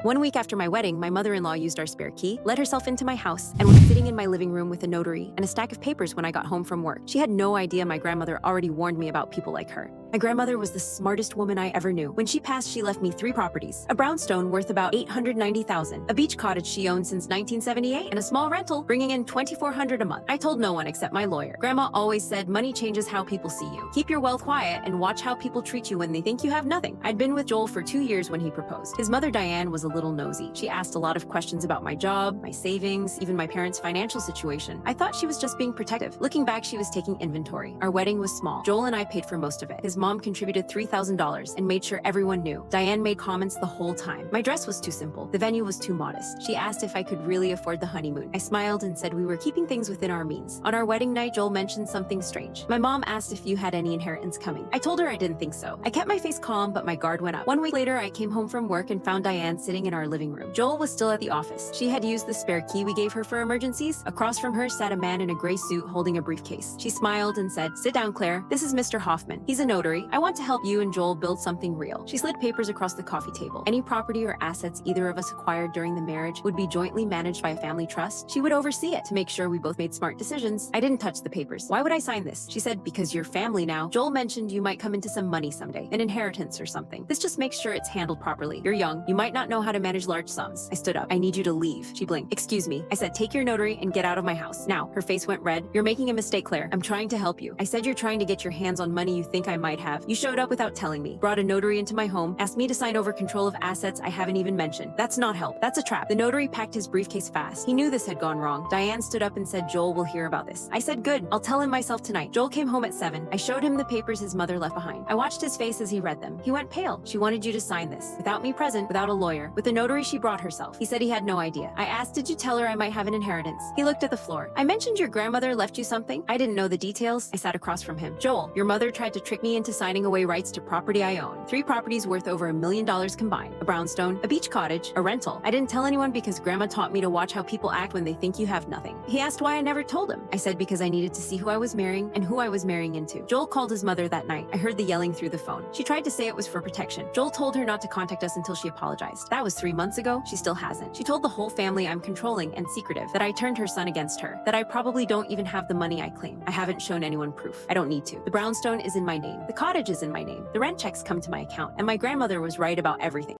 One week after my wedding, my mother-in-law used our spare key, let herself into my house, and was sitting in my living room with a notary and a stack of papers when I got home from work. She had no idea my grandmother already warned me about people like her. My grandmother was the smartest woman I ever knew. When she passed, she left me 3 properties: a brownstone worth about $890,000, a beach cottage she owned since 1978, and a small rental bringing in $2,400 a month. I told no one except my lawyer. Grandma always said money changes how people see you. Keep your wealth quiet and watch how people treat you when they think you have nothing. I'd been with Joel for 2 years when he proposed. His mother Diane was a little nosy. She asked a lot of questions about my job, my savings, even my parents' financial situation. I thought she was just being protective. Looking back, she was taking inventory. Our wedding was small. Joel and I paid for most of it. His mom contributed $3,000 and made sure everyone knew. Diane made comments the whole time. My dress was too simple. The venue was too modest. She asked if I could really afford the honeymoon. I smiled and said we were keeping things within our means. On our wedding night, Joel mentioned something strange. My mom asked if you had any inheritance coming. I told her I didn't think so. I kept my face calm, but my guard went up. 1 week later, I came home from work and found Diane sitting in our living room. Joel was still at the office. She had used the spare key we gave her for emergencies. Across from her sat a man in a gray suit holding a briefcase. She smiled and said, "Sit down, Claire. This is Mr. Hoffman. He's a notary. I want to help you and Joel build something real." She slid papers across the coffee table. Any property or assets either of us acquired during the marriage would be jointly managed by a family trust. She would oversee it to make sure we both made smart decisions. I didn't touch the papers. "Why would I sign this?" She said, "Because you're family now. Joel mentioned you might come into some money someday, an inheritance or something. This just makes sure it's handled properly. You're young. You might not know how to manage large sums." I stood up. "I need you to leave." She blinked. "Excuse me." I said, "Take your notary and get out of my house now." Her face went red. "You're making a mistake, Claire. I'm trying to help you." I said, "You're trying to get your hands on money you think I might have. You showed up without telling me, brought a notary into my home, asked me to sign over control of assets I haven't even mentioned. That's not help. That's a trap." The notary packed his briefcase fast. He knew this had gone wrong. Diane stood up and said, "Joel will hear about this." I said, "Good. I'll tell him myself tonight." Joel came home at 7. I showed him the papers his mother left behind. I watched his face as he read them. He went pale. "She wanted you to sign this. Without me present, without a lawyer, with the notary she brought herself." He said he had no idea. I asked, "Did you tell her I might have an inheritance?" He looked at the floor. "I mentioned your grandmother left you something." I didn't know the details. I sat across from him. "Joel, your mother tried to trick me into signing away rights to property I own. 3 properties worth over $1 million combined. A brownstone, a beach cottage, a rental. I didn't tell anyone because Grandma taught me to watch how people act when they think you have nothing." He asked why I never told him. I said because I needed to see who I was marrying and who I was marrying into. Joel called his mother that night. I heard the yelling through the phone. She tried to say it was for protection. Joel told her not to contact us until she apologized. That was 3 months ago. She still hasn't. She told the whole family I'm controlling and secretive, that I turned her son against her, that I probably don't even have the money I claim. I haven't shown anyone proof. I don't need to. The brownstone is in my name. The cottage is in my name. The rent checks come to my account, and my grandmother was right about everything.